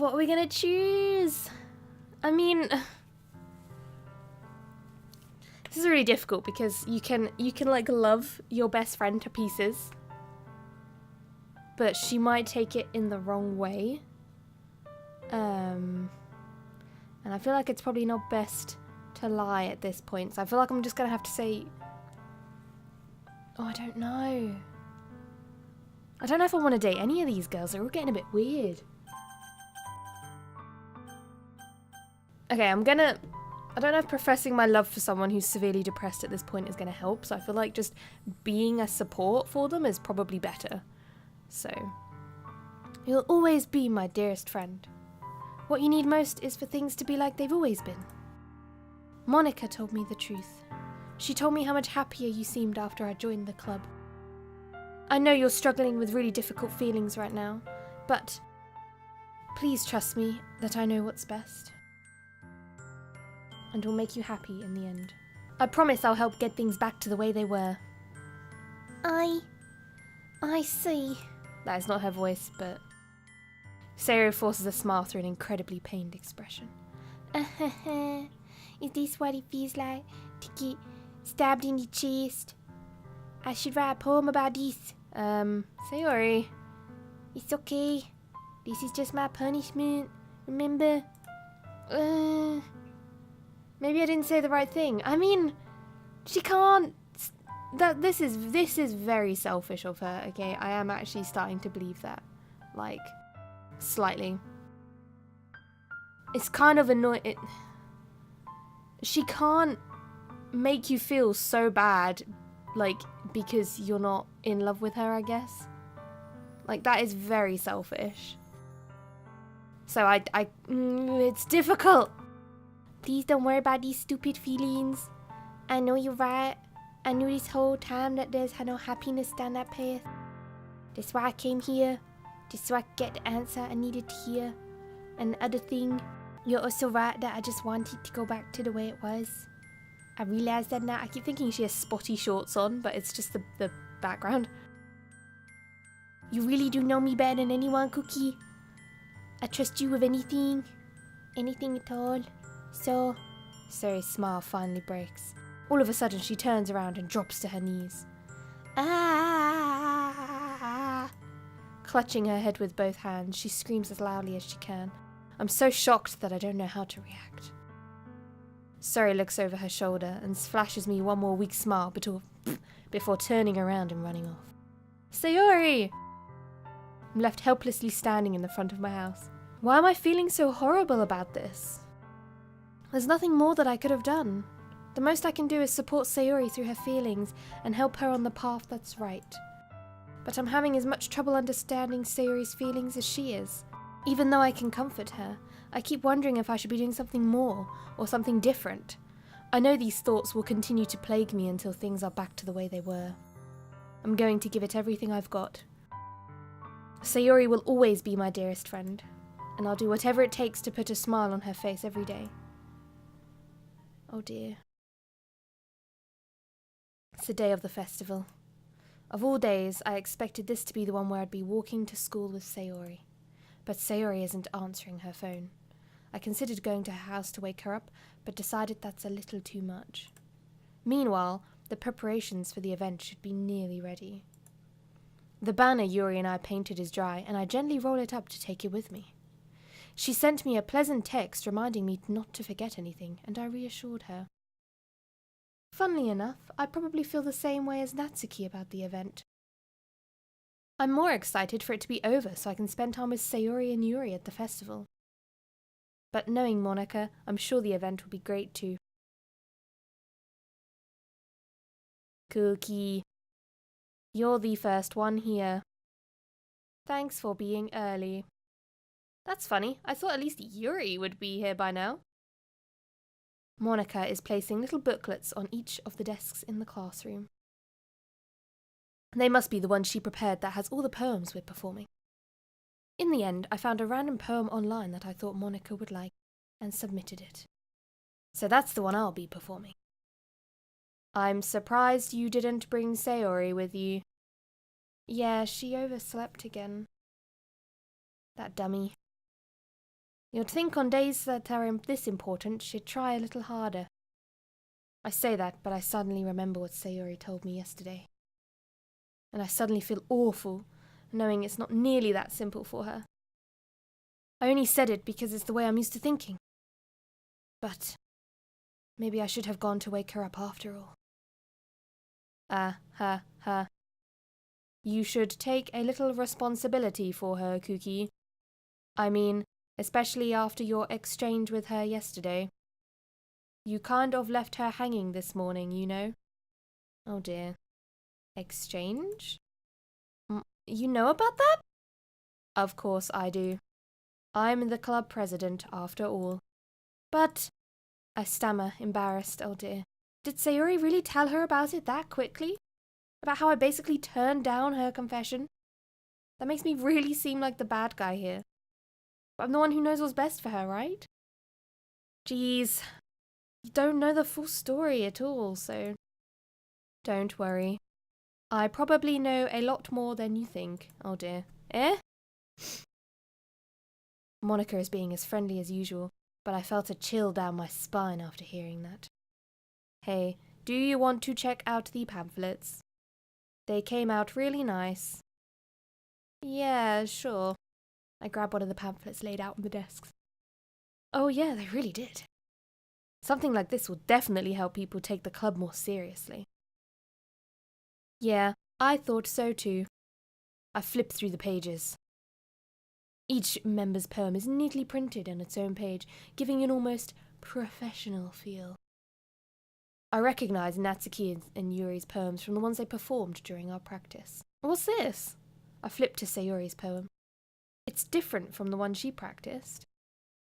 what are we gonna choose? I mean, this is really difficult because you can like love your best friend to pieces, but she might take it in the wrong way. And I feel like it's probably not best to lie at this point. So I feel like I'm just gonna have to say, oh, I don't know. I don't know if I want to date any of these girls. They're all getting a bit weird. Okay, I don't know if professing my love for someone who's severely depressed at this point is going to help, so I feel like just being a support for them is probably better. So, you'll always be my dearest friend. What you need most is for things to be like they've always been. Monica told me the truth. She told me how much happier you seemed after I joined the club. I know you're struggling with really difficult feelings right now, but please trust me that I know what's best. And will make you happy in the end. I promise I'll help get things back to the way they were. I see. That is not her voice, but Sayori forces a smile through an incredibly pained expression. Is this what it feels like to get stabbed in the chest? I should write a poem about this. Sayori. It's okay. This is just my punishment. Remember? Maybe I didn't say the right thing. I mean, she can't. This is very selfish of her. Okay, I am actually starting to believe that, like, slightly. It's kind of annoying. She can't make you feel so bad, like, because you're not in love with her, I guess. Like, that is very selfish. So it's difficult. Please don't worry about these stupid feelings. I know you're right. I knew this whole time that there's no happiness down that path. That's why I came here. Just so I could get the answer I needed to hear. And the other thing, you're also right that I just wanted to go back to the way it was. I realize that now. I keep thinking she has spotty shorts on, but it's just the background. You really do know me better than anyone, Kookiee. I trust you with anything. Anything at all. So, Sayori's smile finally breaks. All of a sudden, she turns around and drops to her knees. Ah! Clutching her head with both hands, she screams as loudly as she can. I'm so shocked that I don't know how to react. Sayori looks over her shoulder and flashes me one more weak smile before turning around and running off. Sayori! I'm left helplessly standing in the front of my house. Why am I feeling so horrible about this? There's nothing more that I could have done. The most I can do is support Sayori through her feelings and help her on the path that's right. But I'm having as much trouble understanding Sayori's feelings as she is. Even though I can comfort her, I keep wondering if I should be doing something more or something different. I know these thoughts will continue to plague me until things are back to the way they were. I'm going to give it everything I've got. Sayori will always be my dearest friend, and I'll do whatever it takes to put a smile on her face every day. Oh dear. It's the day of the festival. Of all days, I expected this to be the one where I'd be walking to school with Sayori. But Sayori isn't answering her phone. I considered going to her house to wake her up, but decided that's a little too much. Meanwhile, the preparations for the event should be nearly ready. The banner Yuri and I painted is dry, and I gently roll it up to take it with me. She sent me a pleasant text reminding me not to forget anything, and I reassured her. Funnily enough, I probably feel the same way as Natsuki about the event. I'm more excited for it to be over so I can spend time with Sayori and Yuri at the festival. But knowing Monica, I'm sure the event will be great too. Kookiee, you're the first one here. Thanks for being early. That's funny, I thought at least Yuri would be here by now. Monica is placing little booklets on each of the desks in the classroom. They must be the ones she prepared that has all the poems we're performing. In the end, I found a random poem online that I thought Monica would like, and submitted it. So that's the one I'll be performing. I'm surprised you didn't bring Sayori with you. Yeah, she overslept again. That dummy. You'd think on days that are this important, she'd try a little harder. I say that, but I suddenly remember what Sayori told me yesterday. And I suddenly feel awful, knowing it's not nearly that simple for her. I only said it because it's the way I'm used to thinking. But maybe I should have gone to wake her up after all. You should take a little responsibility for her, Kookiee. I mean, especially after your exchange with her yesterday. You kind of left her hanging this morning, you know. Oh dear. Exchange? You know about that? Of course I do. I'm the club president, after all. But, I stammer, embarrassed, oh dear. Did Sayori really tell her about it that quickly? About how I basically turned down her confession? That makes me really seem like the bad guy here. But I'm the one who knows what's best for her, right? Jeez. You don't know the full story at all, so don't worry. I probably know a lot more than you think. Oh dear. Eh? Monica is being as friendly as usual, but I felt a chill down my spine after hearing that. Hey, do you want to check out the pamphlets? They came out really nice. Yeah, sure. I grabbed one of the pamphlets laid out on the desks. Oh yeah, they really did. Something like this will definitely help people take the club more seriously. Yeah, I thought so too. I flipped through the pages. Each member's poem is neatly printed on its own page, giving an almost professional feel. I recognise Natsuki and Yuri's poems from the ones they performed during our practice. What's this? I flipped to Sayori's poem. It's different from the one she practiced.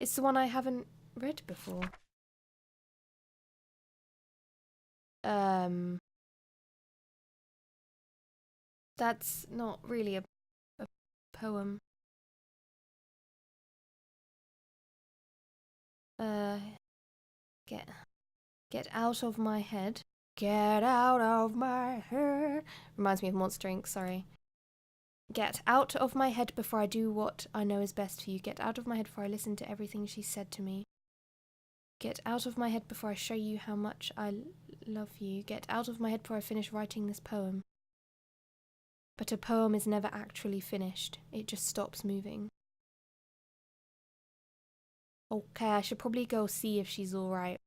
It's the one I haven't read before. That's not really a poem. Get out of my head. Get out of my head. Reminds me of Monster Inc., sorry. Get out of my head before I do what I know is best for you. Get out of my head before I listen to everything she said to me. Get out of my head before I show you how much I love you. Get out of my head before I finish writing this poem. But a poem is never actually finished. It just stops moving. Okay, I should probably go see if she's alright.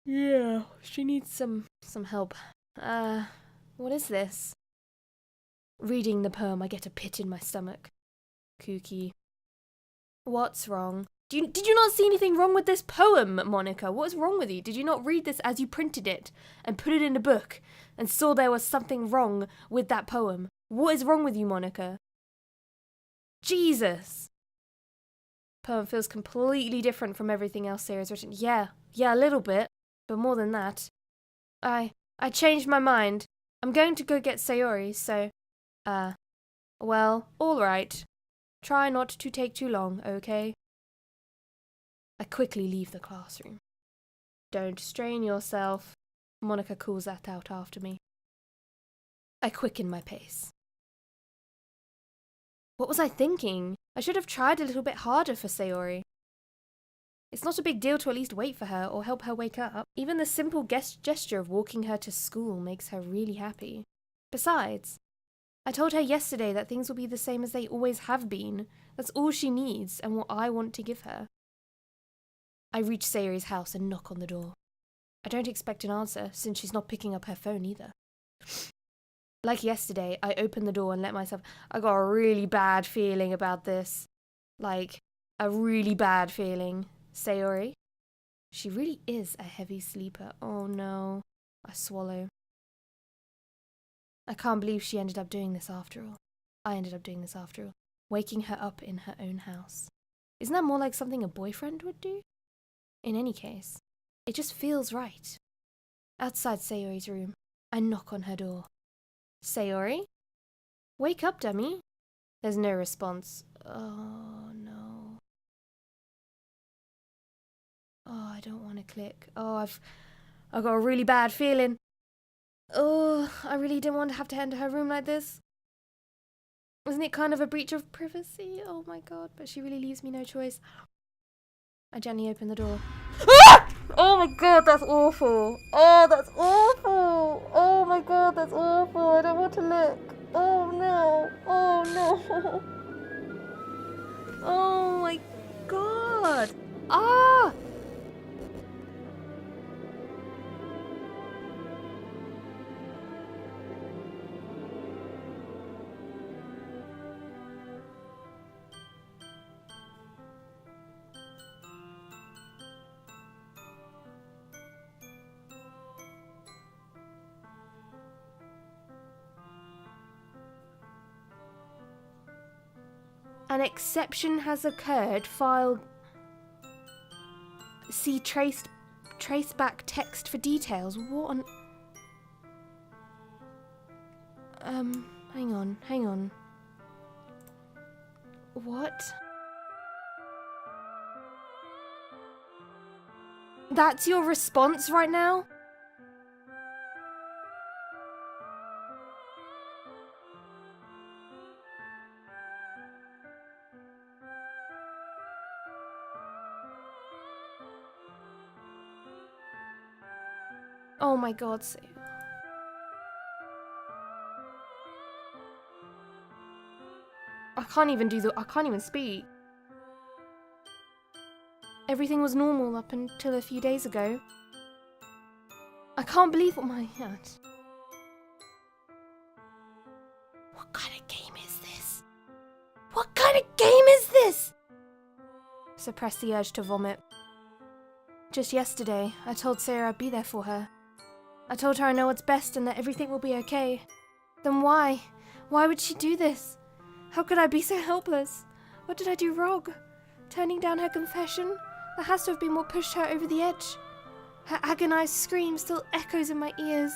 Yeah, she needs some help. What is this? Reading the poem, I get a pit in my stomach. Kookiee. What's wrong? Did you not see anything wrong with this poem, Monica? What is wrong with you? Did you not read this as you printed it and put it in a book and saw there was something wrong with that poem? What is wrong with you, Monica? Jesus! Poem feels completely different from everything else Sayori's written. Yeah, a little bit, but more than that. I changed my mind. I'm going to go get Sayori, so, well, alright. Try not to take too long, okay? I quickly leave the classroom. Don't strain yourself, Monica calls that out after me. I quicken my pace. What was I thinking? I should have tried a little bit harder for Sayori. It's not a big deal to at least wait for her or help her wake up. Even the simple gesture of walking her to school makes her really happy. Besides, I told her yesterday that things will be the same as they always have been. That's all she needs and what I want to give her. I reach Sayori's house and knock on the door. I don't expect an answer since she's not picking up her phone either. Like yesterday, I opened the door and let myself... I got a really bad feeling about this. Like, a really bad feeling. Sayori? She really is a heavy sleeper. Oh no. I swallow. I can't believe she ended up doing this after all. I ended up doing this after all. Waking her up in her own house. Isn't that more like something a boyfriend would do? In any case, it just feels right. Outside Sayori's room, I knock on her door. Sayori? Wake up, dummy. There's no response. Oh, no. Oh, I don't want to click. Oh, I've got a really bad feeling. Oh, I really didn't want to have to enter her room like this. Isn't it kind of a breach of privacy? Oh my god, but she really leaves me no choice. I gently open the door. Ah! Oh my god, that's awful. Oh, that's awful. Oh my god, that's awful. I don't want to look. Oh no. Oh no. Oh my god. Ah! An exception has occurred. File. See trace back text for details. What on... hang on. What? That's your response right now? Oh my god. I can't even speak. Everything was normal up until a few days ago. I can't believe what my head. What kind of game is this? What kind of game is this? Suppress the urge to vomit. Just yesterday, I told Sarah I'd be there for her. I told her I know what's best and that everything will be okay. Then why? Why would she do this? How could I be so helpless? What did I do wrong? Turning down her confession? That has to have been what pushed her over the edge. Her agonized scream still echoes in my ears.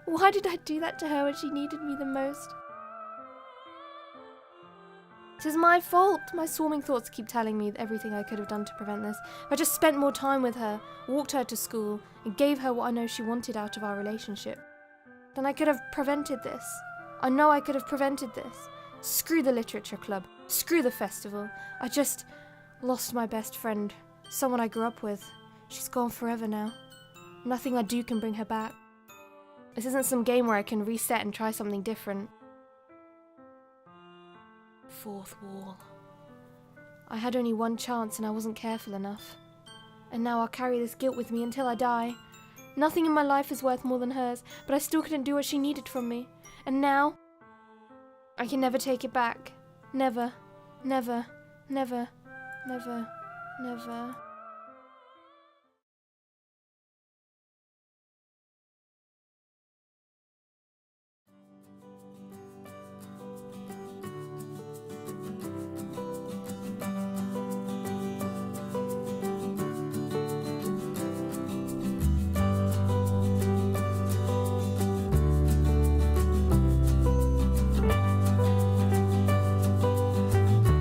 Why did I do that to her when she needed me the most? It is my fault. My swarming thoughts keep telling me everything I could have done to prevent this. If I just spent more time with her, walked her to school, and gave her what I know she wanted out of our relationship, then I could have prevented this. I know I could have prevented this. Screw the literature club. Screw the festival. I just lost my best friend. Someone I grew up with. She's gone forever now. Nothing I do can bring her back. This isn't some game where I can reset and try something different. Fourth wall. I had only one chance and I wasn't careful enough. And now I'll carry this guilt with me until I die. Nothing in my life is worth more than hers, but I still couldn't do what she needed from me. And now, I can never take it back. Never, never, never, never, never.